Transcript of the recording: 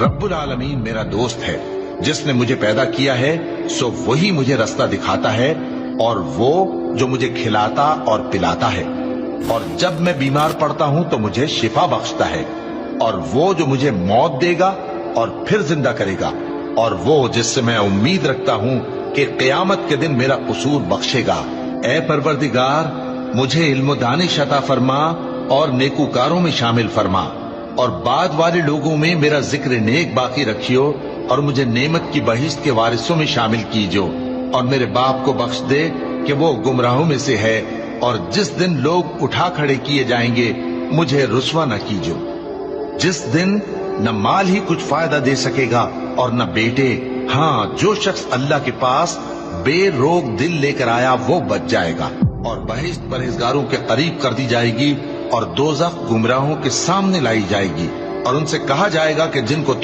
रब्बुल आलमीन मेरा दोस्त है, जिसने मुझे पैदा किया है सो वही मुझे रास्ता दिखाता है, और वो जो मुझे खिलाता और पिलाता है, और जब मैं बीमार पड़ता हूं तो मुझे शिफा बख्शता है, और वो जो मुझे मौत देगा और फिर जिंदा करेगा, और वो जिससे मैं उम्मीद रखता हूं कि क़यामत के दिन मेरा कसूर बख्शेगा। ए परवरदिगार, मुझे इल्म दानिश अता फरमा और नेकूकारों में शामिल फरमा, और बाद वाले लोगों में मेरा जिक्र नेक बाकी रखियो, और मुझे नेमत की बहिश्त के वारिसों में शामिल कीजो, और मेरे बाप को बख्श दे कि वो गुमराहों में से है, और जिस दिन लोग उठा खड़े किए जाएंगे मुझे रुसवा न कीजो, जिस दिन न माल ही कुछ फायदा दे सकेगा और न बेटे। हाँ, जो शख्स अल्लाह के पास बेरोग दिल लेकर आया वो बच जाएगा, और बहिश्त परहेजगारों के करीब कर दी जाएगी, और दोज़ख गुमराहों के सामने लाई जाएगी, और उनसे कहा जाएगा कि जिनको